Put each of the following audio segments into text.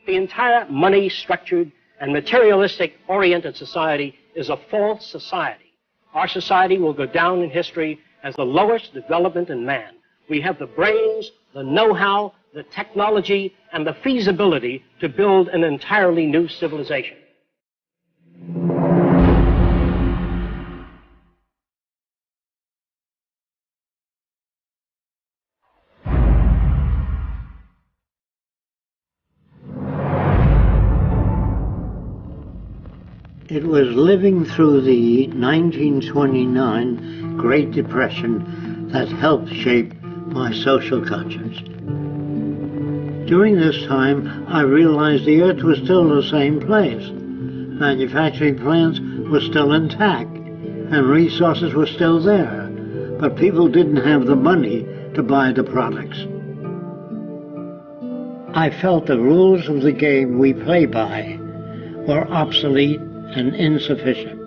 The entire money-structured and materialistic-oriented society is a false society. Our society will go down in history as the lowest development in man. We have the brains, the know-how, the technology, and the feasibility to build an entirely new civilization. It was living through the 1929 Great Depression that helped shape my social conscience. During this time, I realized the Earth was still the same place. Manufacturing plants were still intact, and resources were still there, but people didn't have the money to buy the products. I felt the rules of the game we play by were obsolete and insufficient.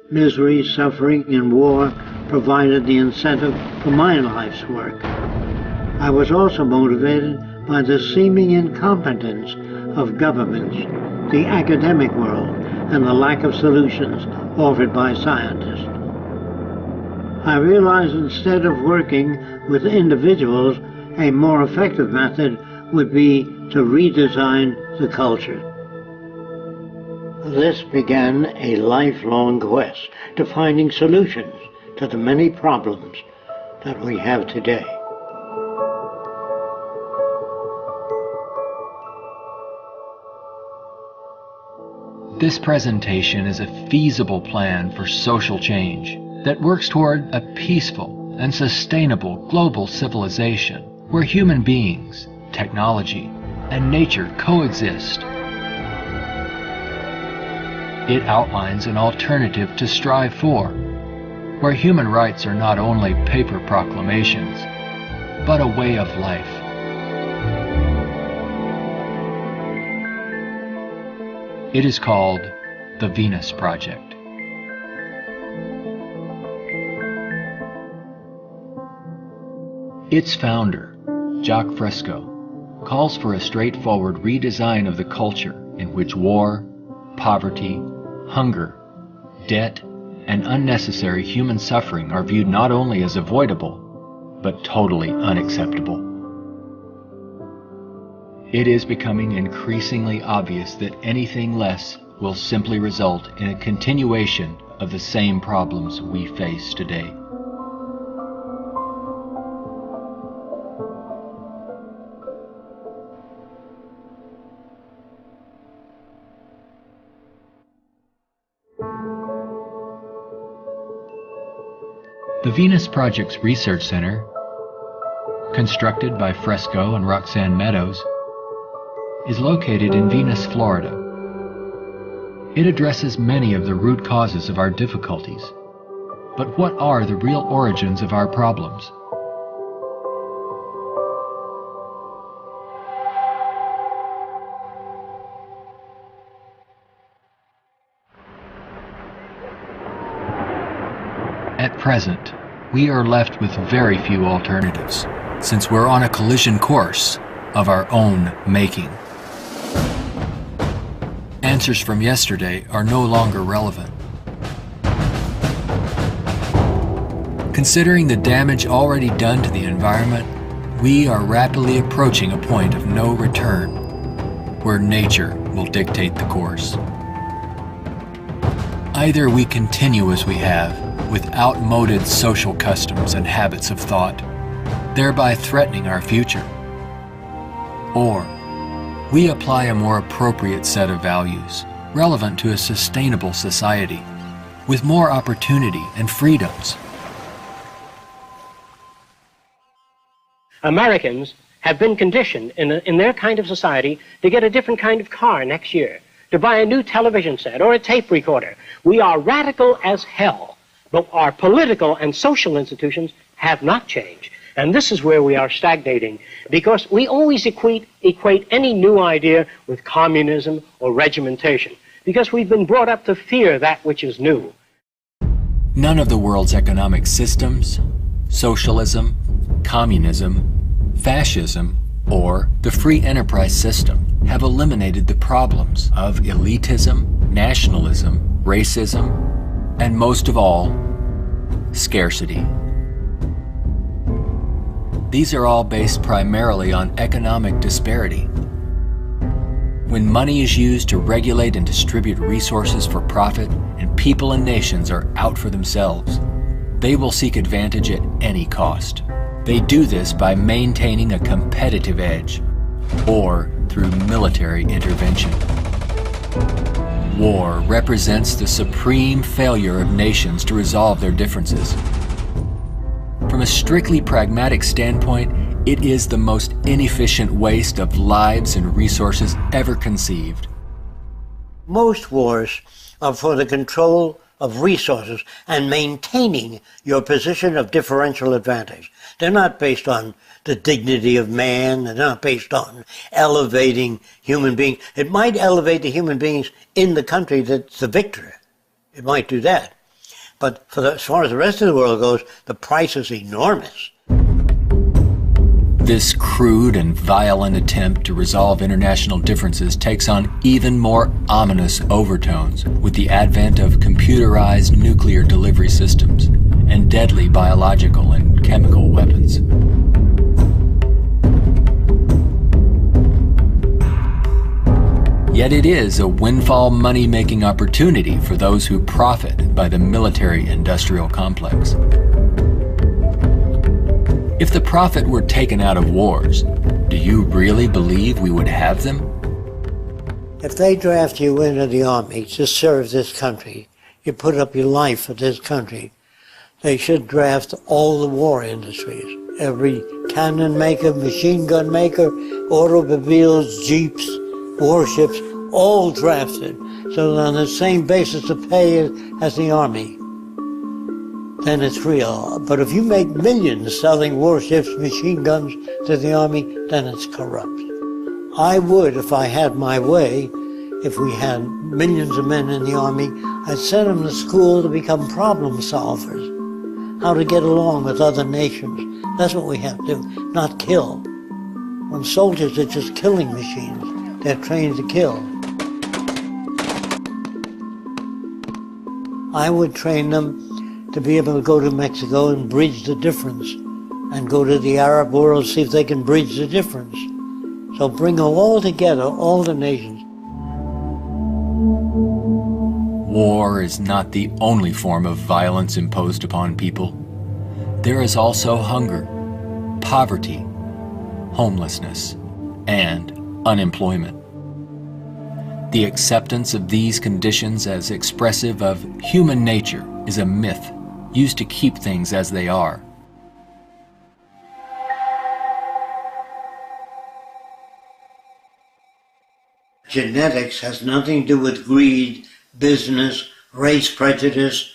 Misery, suffering, and war provided the incentive for my life's work. I was also motivated by the seeming incompetence of governments, the academic world, and the lack of solutions offered by scientists. I realized instead of working with individuals, a more effective method would be to redesign the culture. This began a lifelong quest to finding solutions to the many problems that we have today. This presentation is a feasible plan for social change that works toward a peaceful and sustainable global civilization where human beings, technology, and nature coexist. It outlines an alternative to strive for, where human rights are not only paper proclamations, but a way of life. It is called the Venus Project. Its founder, Jacques Fresco, calls for a straightforward redesign of the culture in which war, poverty, hunger, debt, and unnecessary human suffering are viewed not only as avoidable, but totally unacceptable. It is becoming increasingly obvious that anything less will simply result in a continuation of the same problems we face today. The Venus Project's Research Center, constructed by Fresco and Roxanne Meadows, is located in Venus, Florida. It addresses many of the root causes of our difficulties. But what are the real origins of our problems? At present, we are left with very few alternatives, since we're on a collision course of our own making. Answers from yesterday are no longer relevant. Considering the damage already done to the environment, we are rapidly approaching a point of no return, where nature will dictate the course. Either we continue as we have, with outmoded social customs and habits of thought, thereby threatening our future, or we apply a more appropriate set of values, relevant to a sustainable society, with more opportunity and freedoms. Americans have been conditioned in their kind of society to get a different kind of car next year, to buy a new television set or a tape recorder. We are radical as hell, but our political and social institutions have not changed. And this is where we are stagnating, because we always equate any new idea with communism or regimentation, because we've been brought up to fear that which is new. None of the world's economic systems, socialism, communism, fascism, or the free enterprise system have eliminated the problems of elitism, nationalism, racism, and most of all, scarcity. These are all based primarily on economic disparity. When money is used to regulate and distribute resources for profit, and people and nations are out for themselves, they will seek advantage at any cost. They do this by maintaining a competitive edge, or through military intervention. War represents the supreme failure of nations to resolve their differences. From a strictly pragmatic standpoint, it is the most inefficient waste of lives and resources ever conceived. Most wars are for the control of resources and maintaining your position of differential advantage. They're not based on the dignity of man. They're not based on elevating human beings. It might elevate the human beings in the country that's the victor. It might do that. But as far as the rest of the world goes, the price is enormous. This crude and violent attempt to resolve international differences takes on even more ominous overtones with the advent of computerized nuclear delivery systems and deadly biological and chemical weapons. Yet it is a windfall money-making opportunity for those who profit by the military-industrial complex. If the profit were taken out of wars, do you really believe we would have them? If they draft you into the army to serve this country, you put up your life for this country, they should draft all the war industries. Every cannon maker, machine gun maker, automobiles, jeeps, warships, all drafted, so that on the same basis of pay as the army. Then it's real. But if you make millions selling warships, machine guns to the army, then it's corrupt. I would, if I had my way, if we had millions of men in the army, I'd send them to school to become problem solvers, how to get along with other nations. That's what we have to do, not kill. When soldiers are just killing machines, they're trained to kill. I would train them to be able to go to Mexico and bridge the difference, and go to the Arab world, see if they can bridge the difference. So bring them all together, all the nations. War is not the only form of violence imposed upon people. There is also hunger, poverty, homelessness, and unemployment. The acceptance of these conditions as expressive of human nature is a myth used to keep things as they are. Genetics has nothing to do with greed, business, race prejudice.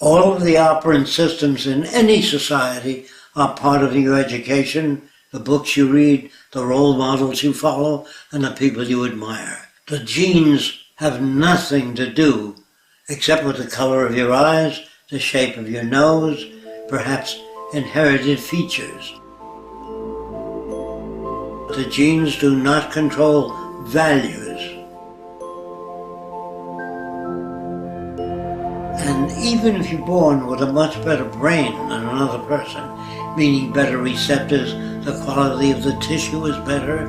All of the operant systems in any society are part of your education, the books you read, the role models you follow, and the people you admire. The genes have nothing to do except with the color of your eyes, the shape of your nose, perhaps inherited features. The genes do not control values. And even if you're born with a much better brain than another person, meaning better receptors, the quality of the tissue is better,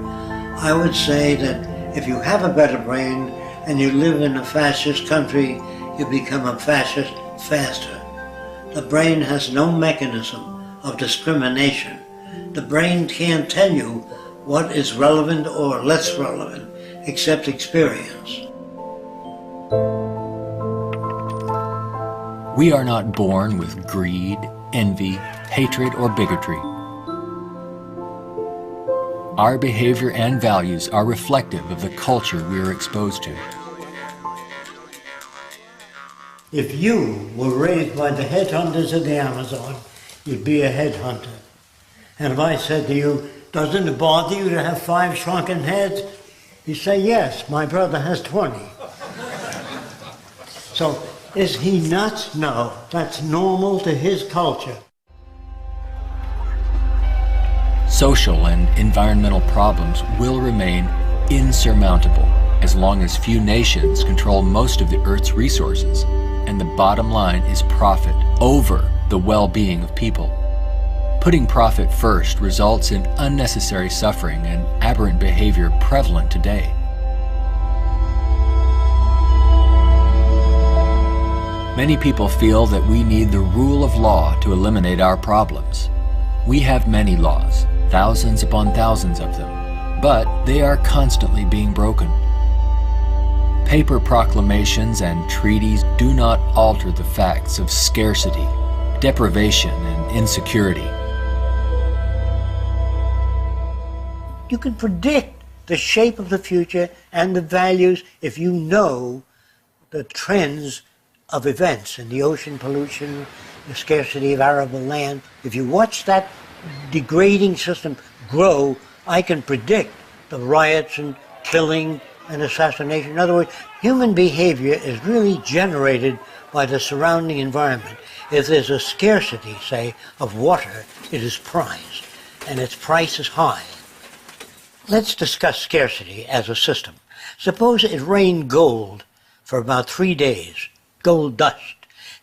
I would say that if you have a better brain and you live in a fascist country, you become a fascist faster. The brain has no mechanism of discrimination. The brain can't tell you what is relevant or less relevant, except experience. We are not born with greed, envy, hatred, or bigotry. Our behavior and values are reflective of the culture we are exposed to. If you were raised by the headhunters of the Amazon, you'd be a headhunter. And if I said to you, doesn't it bother you to have 5 shrunken heads? You say, yes, my brother has 20. So, is he nuts? No, that's normal to his culture. Social and environmental problems will remain insurmountable as long as few nations control most of the Earth's resources, and the bottom line is profit over the well-being of people. Putting profit first results in unnecessary suffering and aberrant behavior prevalent today. Many people feel that we need the rule of law to eliminate our problems. We have many laws, thousands upon thousands of them, but they are constantly being broken. Paper proclamations and treaties do not alter the facts of scarcity, deprivation, and insecurity. You can predict the shape of the future and the values if you know the trends of events in the ocean pollution, the scarcity of arable land. If you watch that degrading system grow, I can predict the riots and killing and assassination. In other words, human behavior is really generated by the surrounding environment. If there's a scarcity, say, of water, it is prized, and its price is high. Let's discuss scarcity as a system. Suppose it rained gold for about 3 days, gold dust.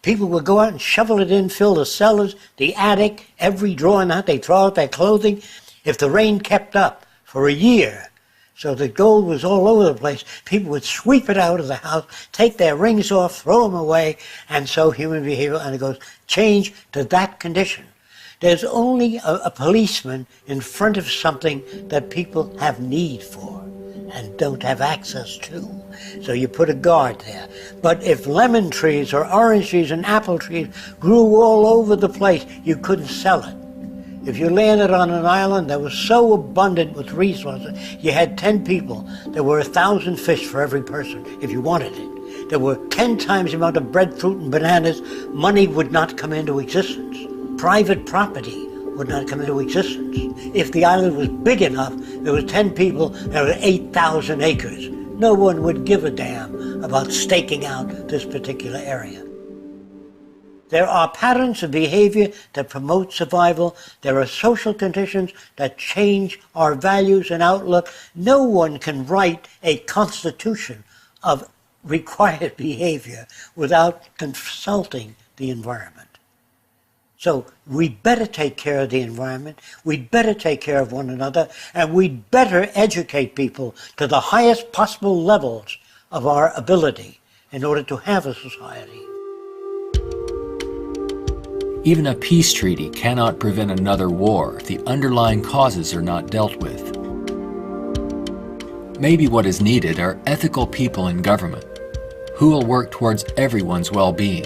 People would go out and shovel it in, fill the cellars, the attic, every drawer in that. They throw out their clothing. If the rain kept up for a year, so the gold was all over the place, people would sweep it out of the house, take their rings off, throw them away, and so human behavior undergoes change to that condition. There's only a policeman in front of something that people have need for and don't have access to. So you put a guard there. But if lemon trees or orange trees and apple trees grew all over the place, you couldn't sell it. If you landed on an island that was so abundant with resources, you had 10 people, there were 1,000 fish for every person if you wanted it. There were 10 times the amount of bread, fruit, and bananas. Money would not come into existence. Private property would not come into existence. If the island was big enough, there were 10 people, there were 8,000 acres. No one would give a damn about staking out this particular area. There are patterns of behavior that promote survival. There are social conditions that change our values and outlook. No one can write a constitution of required behavior without consulting the environment. So we'd better take care of the environment, we'd better take care of one another, and we'd better educate people to the highest possible levels of our ability in order to have a society. Even a peace treaty cannot prevent another war if the underlying causes are not dealt with. Maybe what is needed are ethical people in government who will work towards everyone's well-being.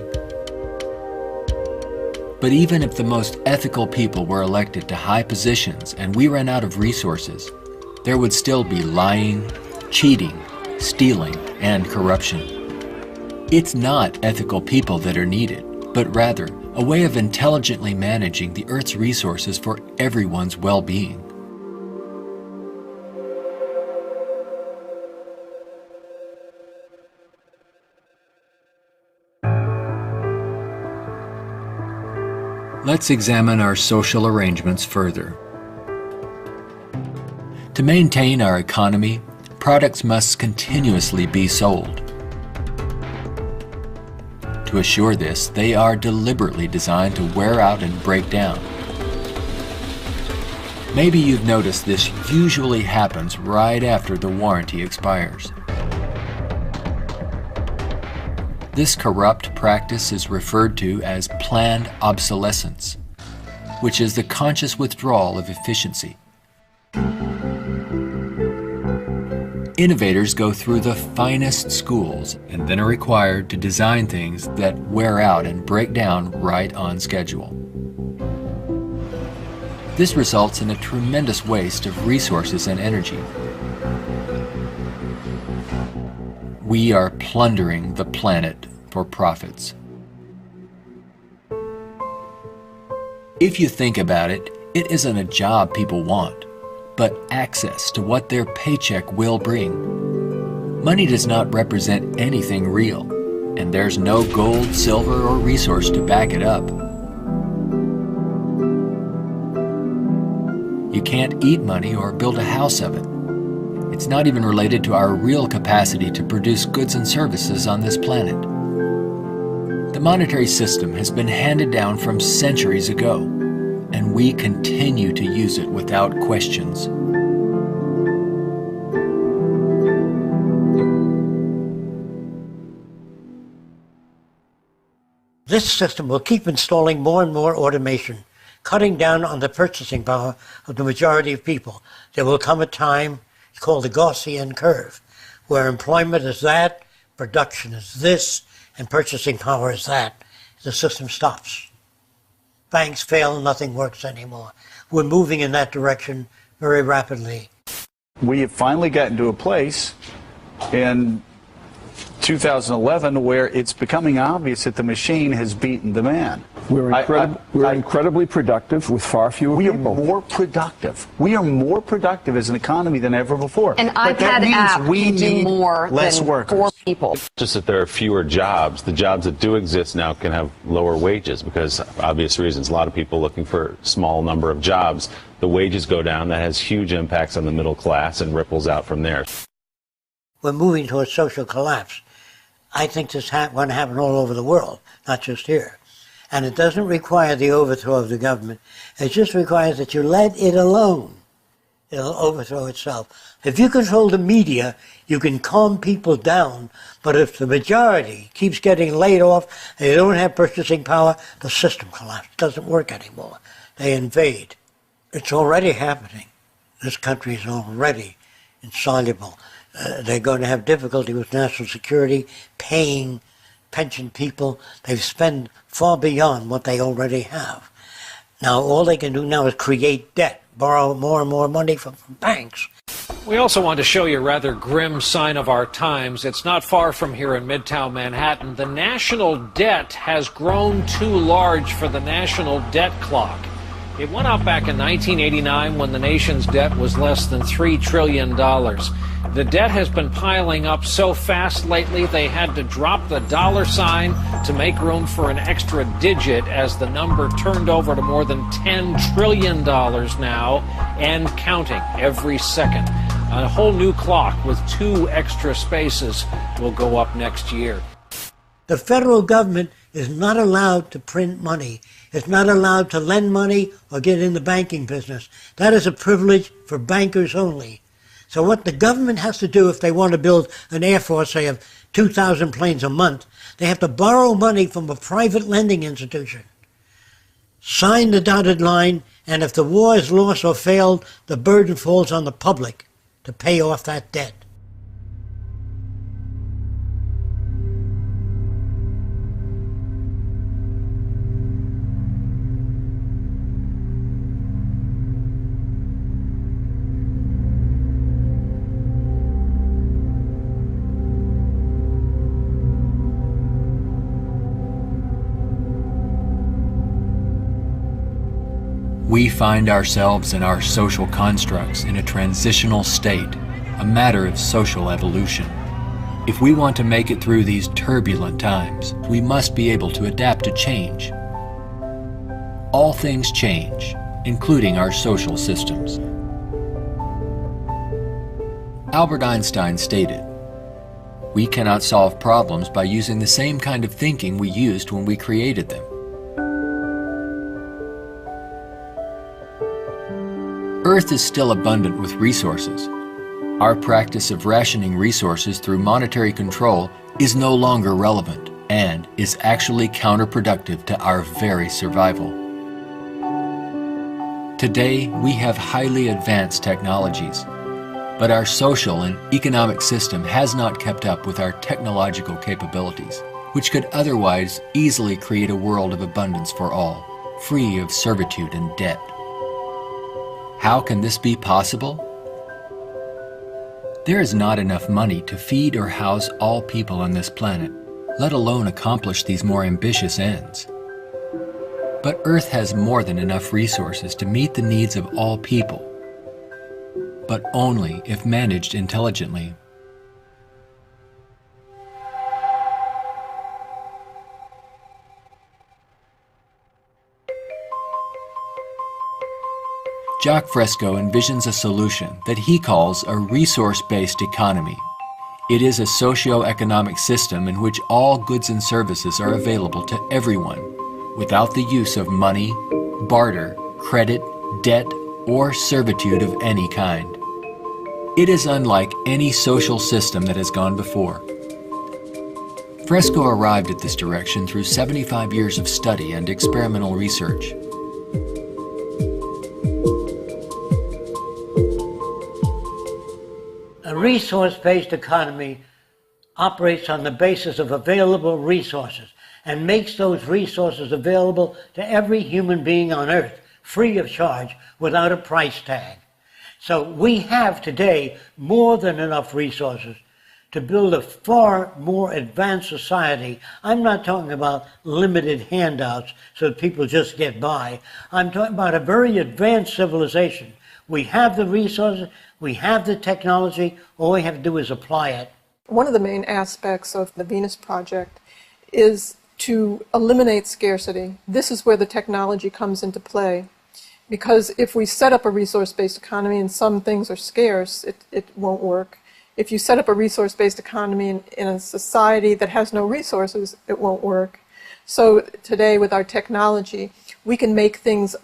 But even if the most ethical people were elected to high positions and we ran out of resources, there would still be lying, cheating, stealing, and corruption. It's not ethical people that are needed, but rather a way of intelligently managing the Earth's resources for everyone's well-being. Let's examine our social arrangements further. To maintain our economy, products must continuously be sold. To assure this, they are deliberately designed to wear out and break down. Maybe you've noticed this usually happens right after the warranty expires. This corrupt practice is referred to as planned obsolescence, which is the conscious withdrawal of efficiency. Innovators go through the finest schools and then are required to design things that wear out and break down right on schedule. This results in a tremendous waste of resources and energy. We are plundering the planet for profits. If you think about it, it isn't a job people want, but access to what their paycheck will bring. Money does not represent anything real, and there's no gold, silver, or resource to back it up. You can't eat money or build a house of it. It's not even related to our real capacity to produce goods and services on this planet. The monetary system has been handed down from centuries ago, and we continue to use it without questions. This system will keep installing more and more automation, cutting down on the purchasing power of the majority of people. There will come a time, it's called the Gaussian curve, where employment is that, production is this, and purchasing power is that. The system stops. Banks fail, nothing works anymore. We're moving in that direction very rapidly. We have finally gotten to a place in 2011 where it's becoming obvious that the machine has beaten the man. We're incredibly productive with far fewer people. We are more productive. We are more productive as an economy than ever before. An iPad app can do more less than workers. 4 people. Just that there are fewer jobs. The jobs that do exist now can have lower wages because, for obvious reasons, a lot of people looking for a small number of jobs. The wages go down. That has huge impacts on the middle class and ripples out from there. We're moving towards social collapse. I think this going to happen all over the world, not just here. And it doesn't require the overthrow of the government. It just requires that you let it alone. It'll overthrow itself. If you control the media, you can calm people down. But if the majority keeps getting laid off, and they don't have purchasing power, the system collapses. It doesn't work anymore. They invade. It's already happening. This country is already insoluble. They're going to have difficulty with national security, paying pension people. They've spent far beyond what they already have. Now, all they can do now is create debt, borrow more and more money from banks. We also want to show you a rather grim sign of our times. It's not far from here in Midtown Manhattan. The national debt has grown too large for the national debt clock. It went up back in 1989 when the nation's debt was less than $3 trillion. The debt has been piling up so fast lately they had to drop the dollar sign to make room for an extra digit as the number turned over to more than $10 trillion now and counting every second. A whole new clock with 2 extra spaces will go up next year. The federal government is not allowed to print money. It's not allowed to lend money or get in the banking business. That is a privilege for bankers only. So what the government has to do if they want to build an air force, say, of 2,000 planes a month, they have to borrow money from a private lending institution, sign the dotted line, and if the war is lost or failed, the burden falls on the public to pay off that debt. We find ourselves and our social constructs in a transitional state, a matter of social evolution. If we want to make it through these turbulent times, we must be able to adapt to change. All things change, including our social systems. Albert Einstein stated, "We cannot solve problems by using the same kind of thinking we used when we created them." Earth is still abundant with resources. Our practice of rationing resources through monetary control is no longer relevant and is actually counterproductive to our very survival. Today, we have highly advanced technologies, but our social and economic system has not kept up with our technological capabilities, which could otherwise easily create a world of abundance for all, free of servitude and debt. How can this be possible? There is not enough money to feed or house all people on this planet, let alone accomplish these more ambitious ends. But Earth has more than enough resources to meet the needs of all people, but only if managed intelligently. Jacques Fresco envisions a solution that he calls a resource-based economy. It is a socio-economic system in which all goods and services are available to everyone, without the use of money, barter, credit, debt, or servitude of any kind. It is unlike any social system that has gone before. Fresco arrived at this direction through 75 years of study and experimental research. A resource-based economy operates on the basis of available resources and makes those resources available to every human being on earth, free of charge, without a price tag. So we have today more than enough resources to build a far more advanced society. I'm not talking about limited handouts so that people just get by. I'm talking about a very advanced civilization. We have the resources, we have the technology, all we have to do is apply it. One of the main aspects of the Venus Project is to eliminate scarcity. This is where the technology comes into play. Because if we set up a resource-based economy and some things are scarce, it won't work. If you set up a resource-based economy in a society that has no resources, it won't work. So today with our technology, we can make things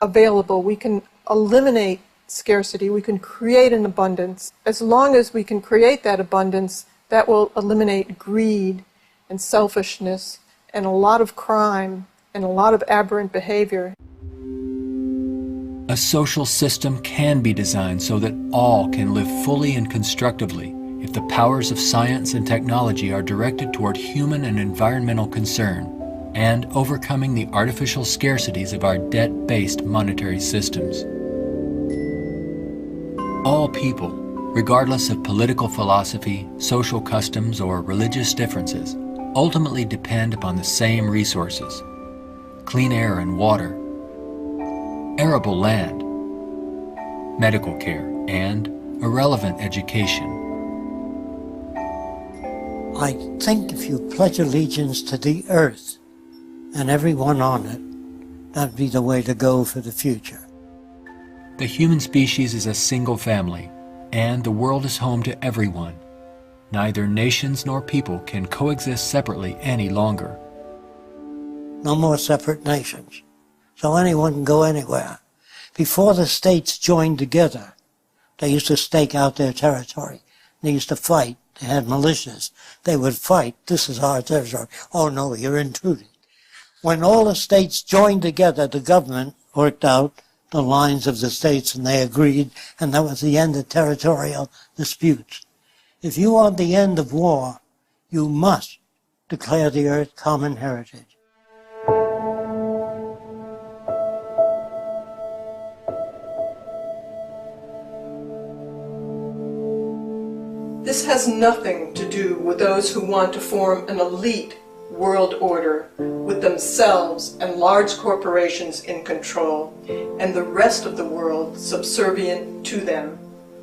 available. We can eliminate scarcity. We can create an abundance. As long as we can create that abundance, that will eliminate greed and selfishness and a lot of crime and a lot of aberrant behavior. A social system can be designed so that all can live fully and constructively if the powers of science and technology are directed toward human and environmental concern and overcoming the artificial scarcities of our debt-based monetary systems. All people, regardless of political philosophy, social customs, or religious differences, ultimately depend upon the same resources: clean air and water, arable land, medical care, and a relevant education. I think if you pledge allegiance to the earth and everyone on it, that'd be the way to go for the future. The human species is a single family, and the world is home to everyone. Neither nations nor people can coexist separately any longer. No more separate nations. So anyone can go anywhere. Before the states joined together, they used to stake out their territory. They used to fight. They had militias. They would fight. This is our territory. Oh no, you're intruding. When all the states joined together, the government worked out the lines of the states and they agreed, and that was the end of territorial disputes. If you want the end of war, you must declare the earth common heritage. This has nothing to do with those who want to form an elite world order with themselves and large corporations in control and the rest of the world subservient to them.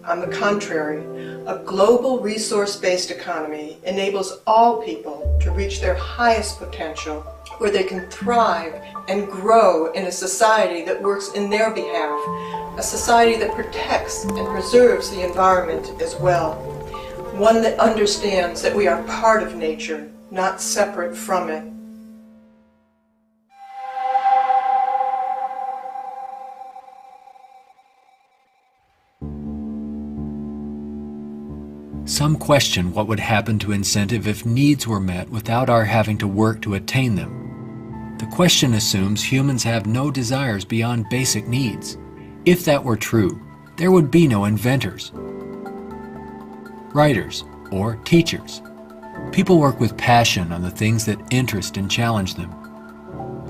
On the contrary, a global resource-based economy enables all people to reach their highest potential, where they can thrive and grow in a society that works in their behalf, a society that protects and preserves the environment as well, one that understands that we are part of nature, not separate from it. Some question what would happen to incentive if needs were met without our having to work to attain them. The question assumes humans have no desires beyond basic needs. If that were true, there would be no inventors, writers, or teachers. People work with passion on the things that interest and challenge them.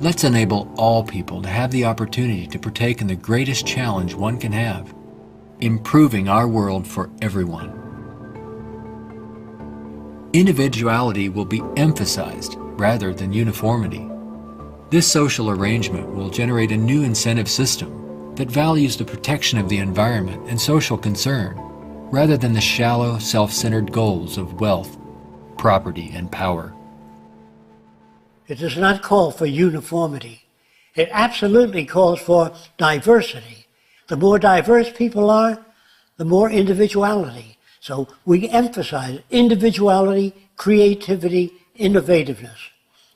Let's enable all people to have the opportunity to partake in the greatest challenge one can have, improving our world for everyone. Individuality will be emphasized rather than uniformity. This social arrangement will generate a new incentive system that values the protection of the environment and social concern, rather than the shallow, self-centered goals of wealth, property, and power. It does not call for uniformity. It absolutely calls for diversity. The more diverse people are, the more individuality. So we emphasize individuality, creativity, innovativeness.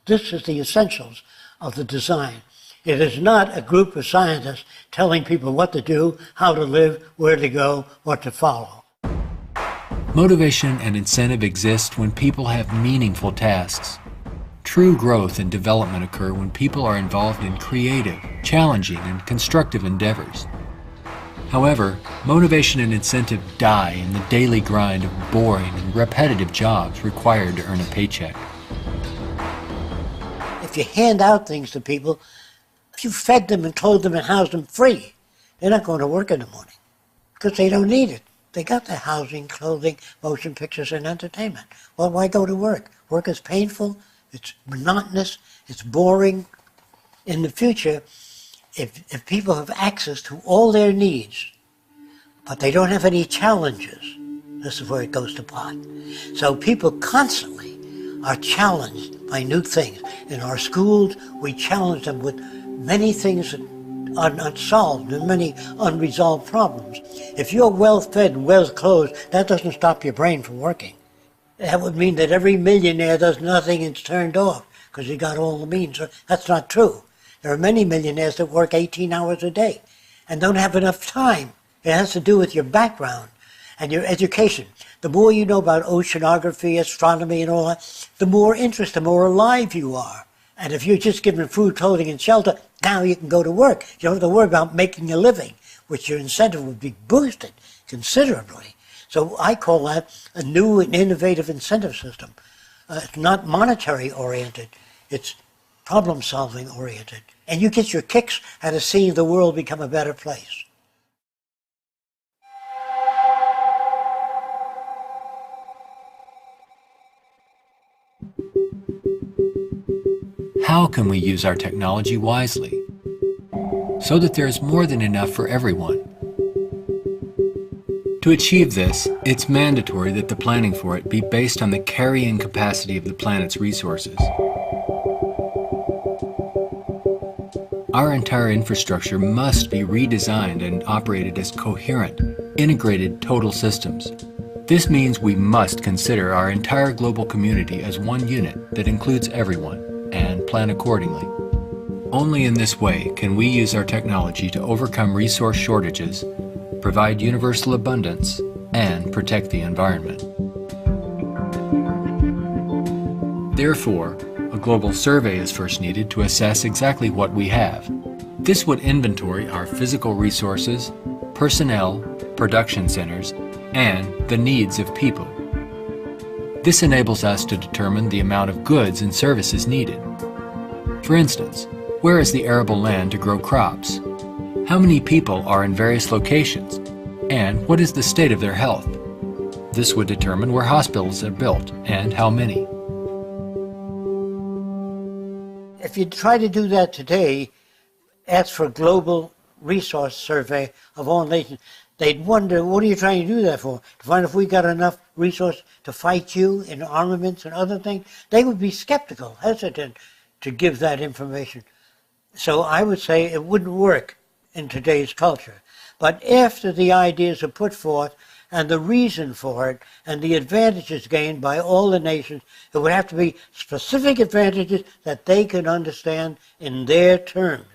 This is the essentials of the design. It is not a group of scientists telling people what to do, how to live, where to go, what to follow. Motivation and incentive exist when people have meaningful tasks. True growth and development occur when people are involved in creative, challenging, and constructive endeavors. However, motivation and incentive die in the daily grind of boring and repetitive jobs required to earn a paycheck. If you hand out things to people, if you fed them and clothed them and housed them free, they're not going to work in the morning because they don't need it. They got their housing, clothing, motion pictures, and entertainment. Well, why go to work? Work is painful, it's monotonous, it's boring. In the future, if people have access to all their needs, but they don't have any challenges, this is where it goes to pot. So people constantly are challenged by new things. In our schools, we challenge them with many things that are unsolved and many unresolved problems. If you're well-fed and well-clothed, that doesn't stop your brain from working. That would mean that every millionaire does nothing and is turned off because he got all the means. That's not true. There are many millionaires that work 18 hours a day and don't have enough time. It has to do with your background and your education. The more you know about oceanography, astronomy, and all that, the more interest, the more alive you are. And if you're just given food, clothing, and shelter, now you can go to work. You don't have to worry about making a living, which your incentive would be boosted considerably. So I call that a new and innovative incentive system. It's not monetary oriented, it's problem solving oriented. And you get your kicks out of seeing the world become a better place. How can we use our technology wisely so that there is more than enough for everyone? To achieve this, it's mandatory that the planning for it be based on the carrying capacity of the planet's resources. Our entire infrastructure must be redesigned and operated as coherent, integrated total systems. This means we must consider our entire global community as one unit that includes everyone, and plan accordingly. Only in this way can we use our technology to overcome resource shortages, provide universal abundance, and protect the environment. Therefore, a global survey is first needed to assess exactly what we have. This would inventory our physical resources, personnel, production centers, and the needs of people. This enables us to determine the amount of goods and services needed. For instance, where is the arable land to grow crops? How many people are in various locations? And what is the state of their health? This would determine where hospitals are built and how many. If you try to do that today, ask for a global resource survey of all nations, they'd wonder, what are you trying to do that for? To find if we got enough resource to fight you in armaments and other things? They would be skeptical, hesitant to give that information. So I would say it wouldn't work in today's culture. But after the ideas are put forth and the reason for it and the advantages gained by all the nations, it would have to be specific advantages that they can understand in their terms.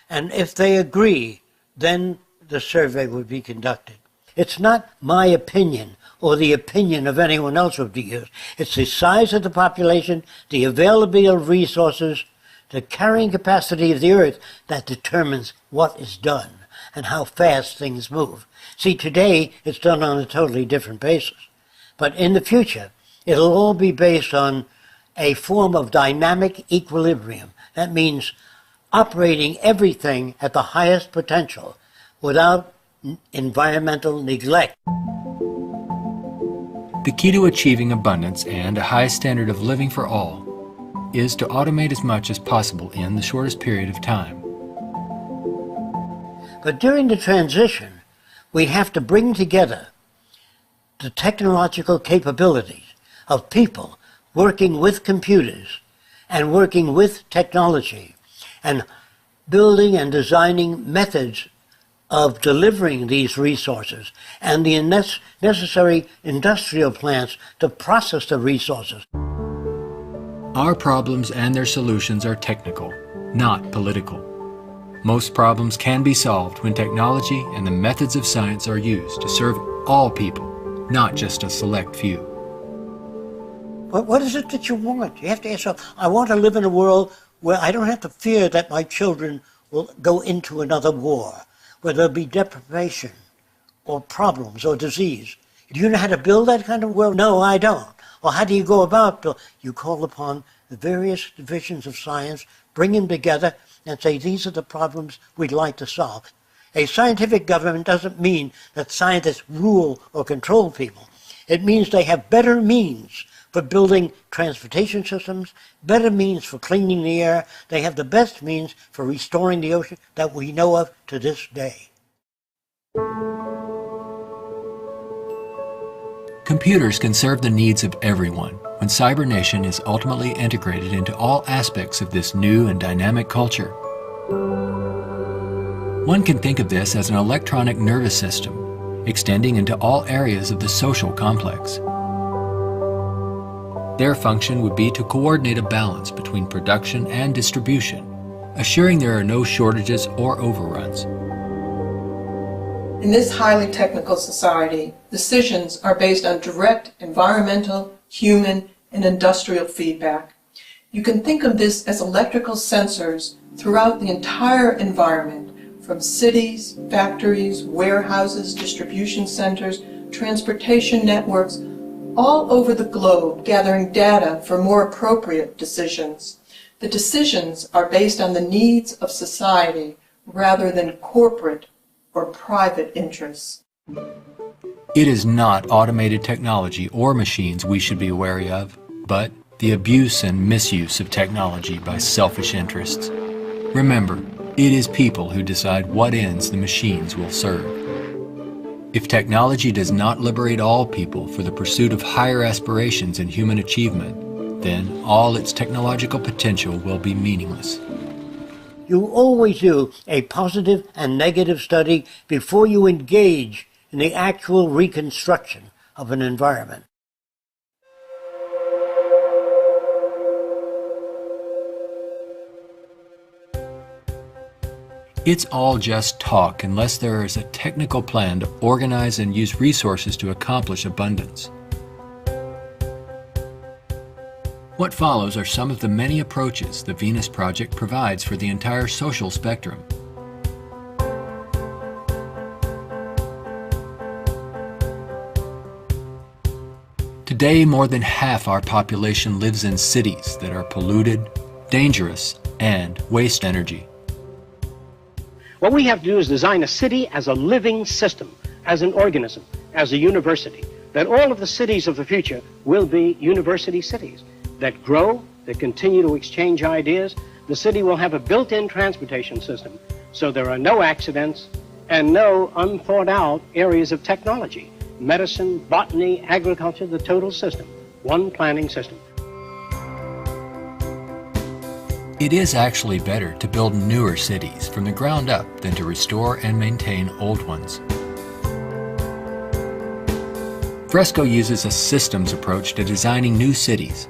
And if they agree, then the survey would be conducted. It's not my opinion or the opinion of anyone else would be used. It's the size of the population, the availability of resources, the carrying capacity of the earth that determines what is done and how fast things move. See, today it's done on a totally different basis. But in the future, it'll all be based on a form of dynamic equilibrium. That means operating everything at the highest potential without environmental neglect. The key to achieving abundance and a high standard of living for all is to automate as much as possible in the shortest period of time. But during the transition, we have to bring together the technological capabilities of people working with computers and working with technology and building and designing methods of delivering these resources and the necessary industrial plants to process the resources. Our problems and their solutions are technical, not political. Most problems can be solved when technology and the methods of science are used to serve all people, not just a select few. But what is it that you want? You have to ask yourself, I want to live in a world where I don't have to fear that my children will go into another war, where there'll be deprivation or problems or disease. Do you know how to build that kind of world? No, I don't. Well, how do you go about it? You call upon the various divisions of science, bring them together, and say, these are the problems we'd like to solve. A scientific government doesn't mean that scientists rule or control people. It means they have better means for building transportation systems, better means for cleaning the air. They have the best means for restoring the ocean that we know of to this day. Computers can serve the needs of everyone when CyberNation is ultimately integrated into all aspects of this new and dynamic culture. One can think of this as an electronic nervous system, extending into all areas of the social complex. Their function would be to coordinate a balance between production and distribution, assuring there are no shortages or overruns. In this highly technical society, decisions are based on direct environmental, human, and industrial feedback. You can think of this as electrical sensors throughout the entire environment, from cities, factories, warehouses, distribution centers, transportation networks, all over the globe, gathering data for more appropriate decisions. The decisions are based on the needs of society rather than corporate or private interests. It is not automated technology or machines we should be wary of, but the abuse and misuse of technology by selfish interests. Remember, it is people who decide what ends the machines will serve. If technology does not liberate all people for the pursuit of higher aspirations and human achievement, then all its technological potential will be meaningless. You always do a positive and negative study before you engage in the actual reconstruction of an environment. It's all just talk unless there is a technical plan to organize and use resources to accomplish abundance. What follows are some of the many approaches the Venus Project provides for the entire social spectrum. Today, more than half our population lives in cities that are polluted, dangerous, and waste energy. What we have to do is design a city as a living system, as an organism, as a university, that all of the cities of the future will be university cities that grow, that continue to exchange ideas. The city will have a built-in transportation system, so there are no accidents and no unthought out areas of technology. Medicine, botany, agriculture, the total system, one planning system. It is actually better to build newer cities from the ground up than to restore and maintain old ones. Fresco uses a systems approach to designing new cities.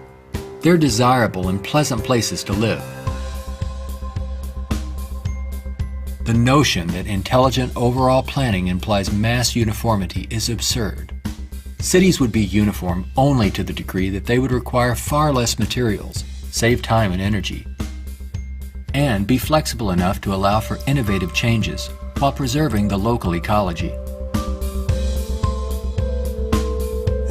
They're desirable and pleasant places to live. The notion that intelligent overall planning implies mass uniformity is absurd. Cities would be uniform only to the degree that they would require far less materials, save time and energy, and be flexible enough to allow for innovative changes while preserving the local ecology.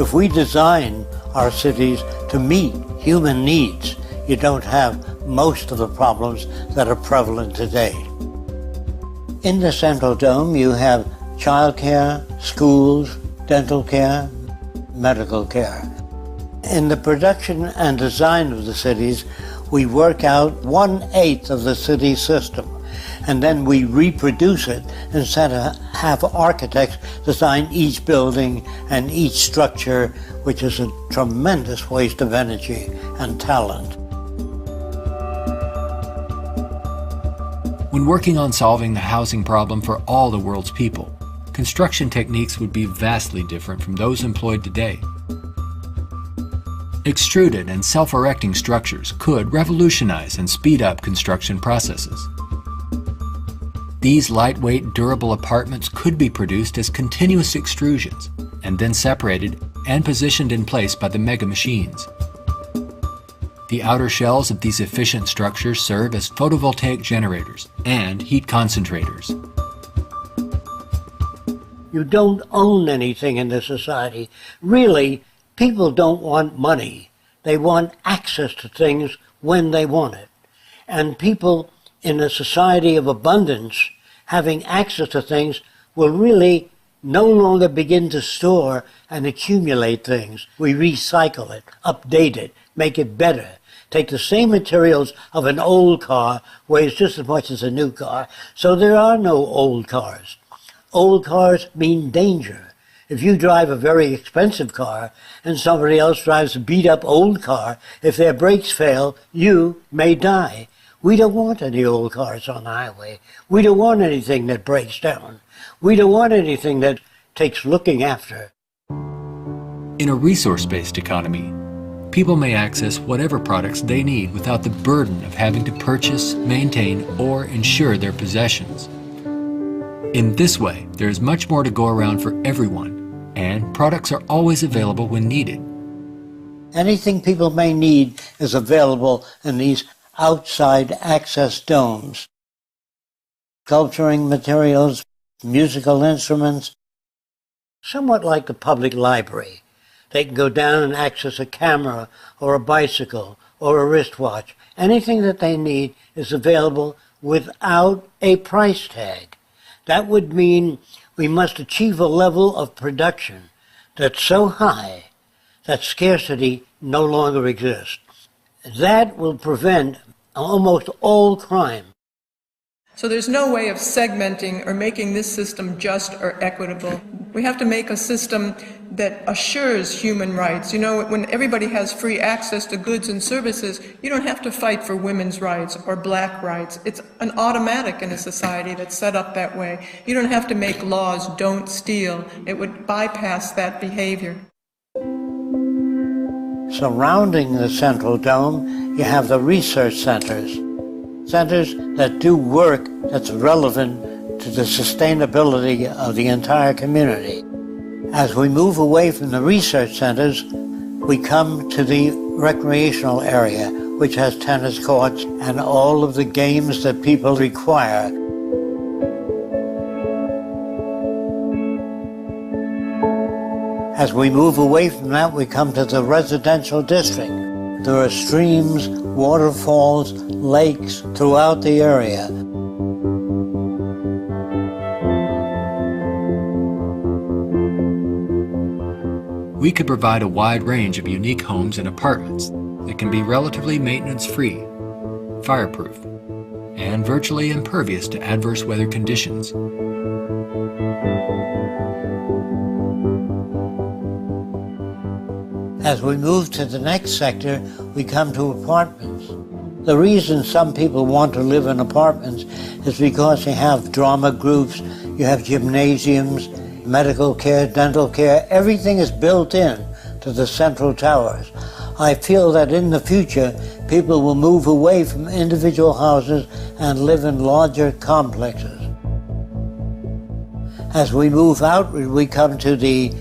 If we design our cities to meet human needs, you don't have most of the problems that are prevalent today. In the Central Dome, you have childcare, schools, dental care, medical care. In the production and design of the cities, we work out 1/8 of the city system, and then we reproduce it instead of have architects design each building and each structure, which is a tremendous waste of energy and talent. When working on solving the housing problem for all the world's people, construction techniques would be vastly different from those employed today. Extruded and self-erecting structures could revolutionize and speed up construction processes. These lightweight, durable apartments could be produced as continuous extrusions and then separated and positioned in place by the mega machines. The outer shells of these efficient structures serve as photovoltaic generators and heat concentrators. You don't own anything in this society. Really, people don't want money. They want access to things when they want it. And people in a society of abundance, having access to things, will really no longer begin to store and accumulate things. We recycle it, update it, make it better. Take the same materials of an old car, weighs just as much as a new car, so there are no old cars. Old cars mean danger. If you drive a very expensive car and somebody else drives a beat-up old car, if their brakes fail, you may die. We don't want any old cars on the highway. We don't want anything that breaks down. We don't want anything that takes looking after. In a resource-based economy, people may access whatever products they need without the burden of having to purchase, maintain, or insure their possessions. In this way, there is much more to go around for everyone, and products are always available when needed. Anything people may need is available in these outside access domes. Sculpturing materials, musical instruments, somewhat like the public library. They can go down and access a camera or a bicycle or a wristwatch. Anything that they need is available without a price tag. That would mean we must achieve a level of production that's so high that scarcity no longer exists. That will prevent almost all crime. So there's no way of segmenting or making this system just or equitable. We have to make a system that assures human rights. You know, when everybody has free access to goods and services, you don't have to fight for women's rights or black rights. It's an automatic in a society that's set up that way. You don't have to make laws, don't steal. It would bypass that behavior. Surrounding the Central Dome, you have the research centers. Centers that do work that's relevant to the sustainability of the entire community. As we move away from the research centers, we come to the recreational area, which has tennis courts and all of the games that people require. As we move away from that, we come to the residential district. There are streams, waterfalls, lakes throughout the area. We could provide a wide range of unique homes and apartments that can be relatively maintenance-free, fireproof, and virtually impervious to adverse weather conditions. As we move to the next sector, we come to apartments. The reason some people want to live in apartments is because you have drama groups, you have gymnasiums, medical care, dental care, everything is built in to the central towers. I feel that in the future, people will move away from individual houses and live in larger complexes. As we move outward, we come to the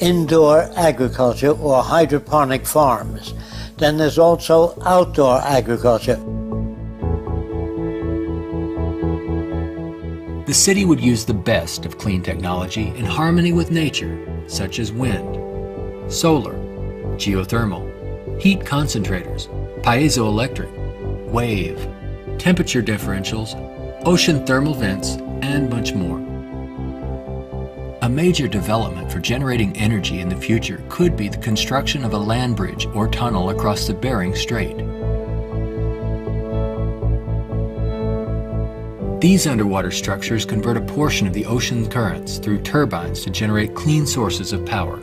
indoor agriculture or hydroponic farms. Then there's also outdoor agriculture. The city would use the best of clean technology in harmony with nature, such as wind, solar, geothermal, heat concentrators, piezoelectric, wave, temperature differentials, ocean thermal vents, and much more. A major development for generating energy in the future could be the construction of a land bridge or tunnel across the Bering Strait. These underwater structures convert a portion of the ocean currents through turbines to generate clean sources of power.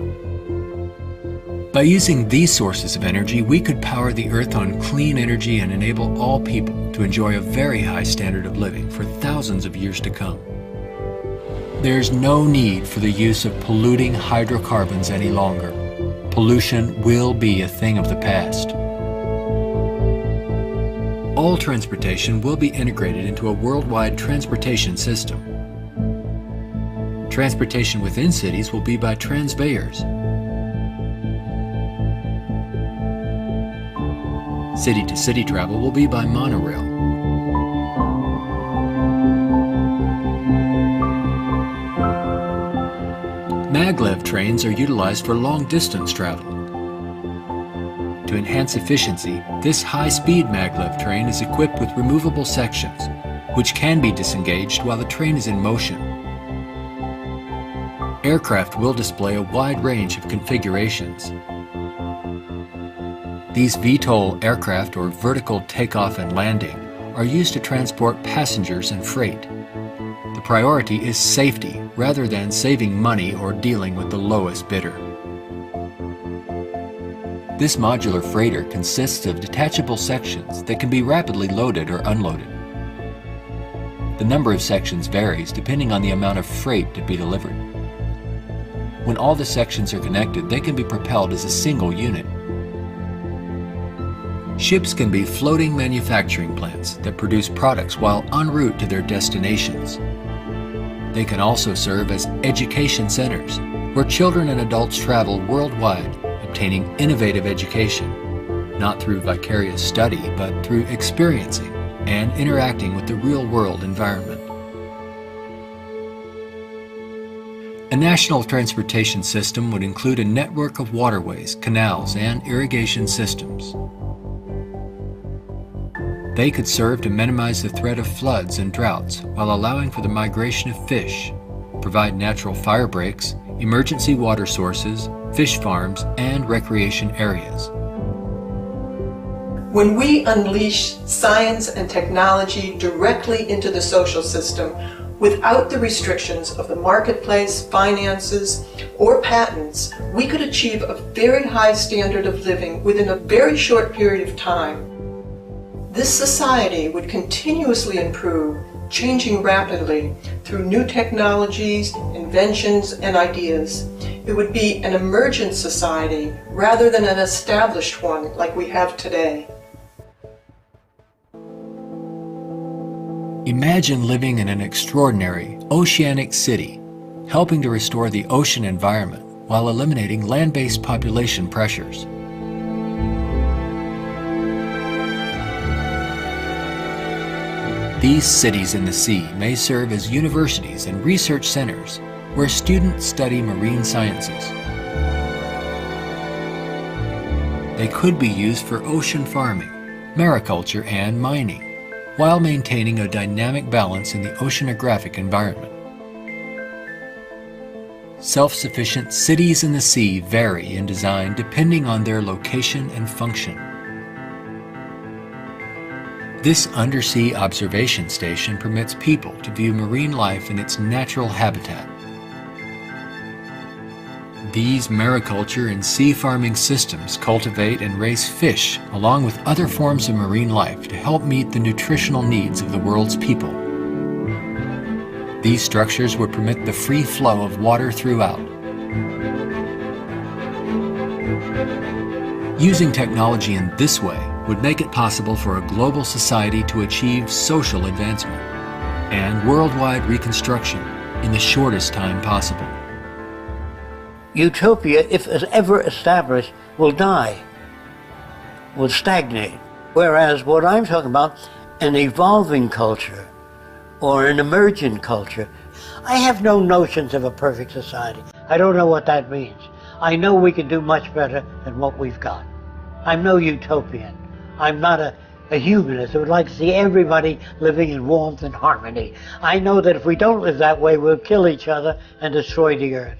By using these sources of energy, we could power the Earth on clean energy and enable all people to enjoy a very high standard of living for thousands of years to come. There's no need for the use of polluting hydrocarbons any longer. Pollution will be a thing of the past. All transportation will be integrated into a worldwide transportation system. Transportation within cities will be by transveyors. City-to-city travel will be by monorail. Maglev trains are utilized for long-distance travel. To enhance efficiency, this high-speed maglev train is equipped with removable sections, which can be disengaged while the train is in motion. Aircraft will display a wide range of configurations. These VTOL aircraft, or vertical takeoff and landing, are used to transport passengers and freight. The priority is safety rather than saving money or dealing with the lowest bidder. This modular freighter consists of detachable sections that can be rapidly loaded or unloaded. The number of sections varies depending on the amount of freight to be delivered. When all the sections are connected, they can be propelled as a single unit. Ships can be floating manufacturing plants that produce products while en route to their destinations. They can also serve as education centers, where children and adults travel worldwide, obtaining innovative education, not through vicarious study, but through experiencing and interacting with the real-world environment. A national transportation system would include a network of waterways, canals, and irrigation systems. They could serve to minimize the threat of floods and droughts while allowing for the migration of fish, provide natural fire breaks, emergency water sources, fish farms, and recreation areas. When we unleash science and technology directly into the social system without the restrictions of the marketplace, finances, or patents, we could achieve a very high standard of living within a very short period of time. This society would continuously improve, changing rapidly through new technologies, inventions, and ideas. It would be an emergent society rather than an established one like we have today. Imagine living in an extraordinary oceanic city, helping to restore the ocean environment while eliminating land-based population pressures. These cities in the sea may serve as universities and research centers where students study marine sciences. They could be used for ocean farming, mariculture, and mining, while maintaining a dynamic balance in the oceanographic environment. Self-sufficient cities in the sea vary in design depending on their location and function. This undersea observation station permits people to view marine life in its natural habitat. These mariculture and sea farming systems cultivate and raise fish along with other forms of marine life to help meet the nutritional needs of the world's people. These structures would permit the free flow of water throughout. Using technology in this way would make it possible for a global society to achieve social advancement and worldwide reconstruction in the shortest time possible. Utopia, if it's ever established, will die, will stagnate. Whereas what I'm talking about, an evolving culture or an emergent culture, I have no notions of a perfect society. I don't know what that means. I know we can do much better than what we've got. I'm no utopian. I'm not a humanist who would like to see everybody living in warmth and harmony. I know that if we don't live that way, we'll kill each other and destroy the earth.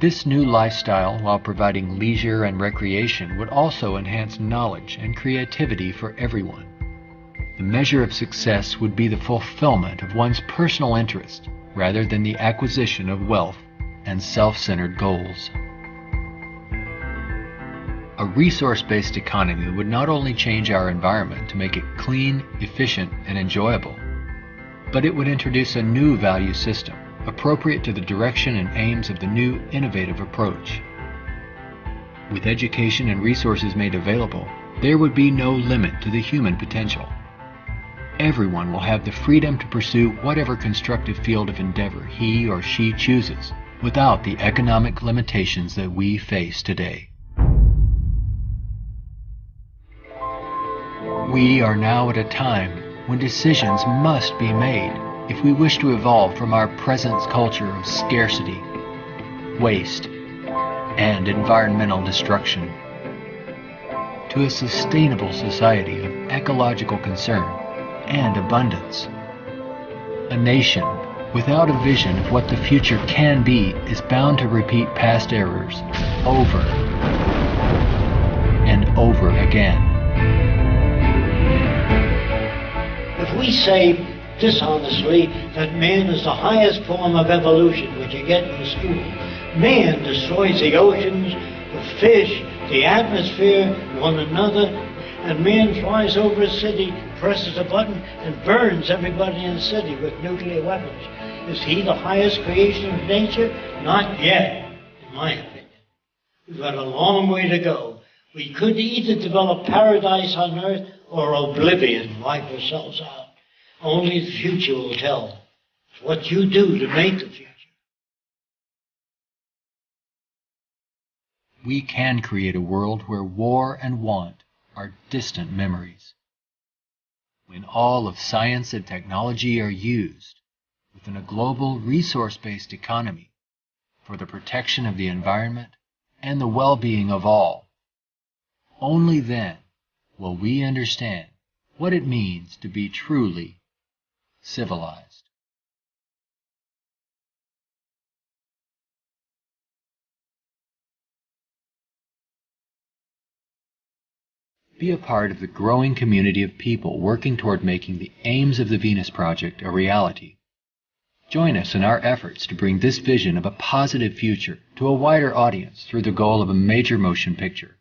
This new lifestyle, while providing leisure and recreation, would also enhance knowledge and creativity for everyone. The measure of success would be the fulfillment of one's personal interest rather than the acquisition of wealth and self-centered goals. A resource-based economy would not only change our environment to make it clean, efficient, and enjoyable, but it would introduce a new value system appropriate to the direction and aims of the new innovative approach. With education and resources made available, there would be no limit to the human potential. Everyone will have the freedom to pursue whatever constructive field of endeavor he or she chooses, without the economic limitations that we face today. We are now at a time when decisions must be made if we wish to evolve from our present culture of scarcity, waste, and environmental destruction to a sustainable society of ecological concern and abundance. A nation without a vision of what the future can be is bound to repeat past errors over and over again. If we say dishonestly that man is the highest form of evolution which you get in school, man destroys the oceans, the fish, the atmosphere, one another, and man flies over a city, presses a button, and burns everybody in the city with nuclear weapons. Is he the highest creation of nature? Not yet, in my opinion. We've got a long way to go. We could either develop paradise on earth or oblivion, wipe ourselves out. Only the future will tell. It's what you do to make the future. We can create a world where war and want are distant memories. When all of science and technology are used within a global resource-based economy for the protection of the environment and the well-being of all, only then will we understand what it means to be truly civilized. Be a part of the growing community of people working toward making the aims of the Venus Project a reality. Join us in our efforts to bring this vision of a positive future to a wider audience through the goal of a major motion picture.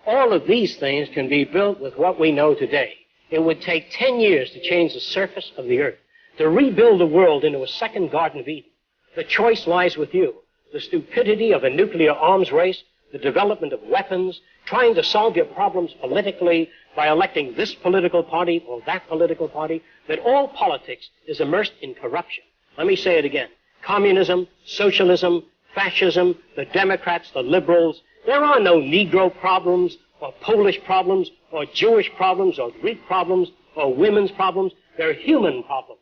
All of these things can be built with what we know today. It would take 10 years to change the surface of the earth, to rebuild the world into a second Garden of Eden. The choice lies with you. The stupidity of a nuclear arms race, the development of weapons, trying to solve your problems politically by electing this political party or that political party, that all politics is immersed in corruption. Let me say it again. Communism, socialism, fascism, the Democrats, the liberals, there are no Negro problems or Polish problems or Jewish problems or Greek problems or women's problems. They're human problems.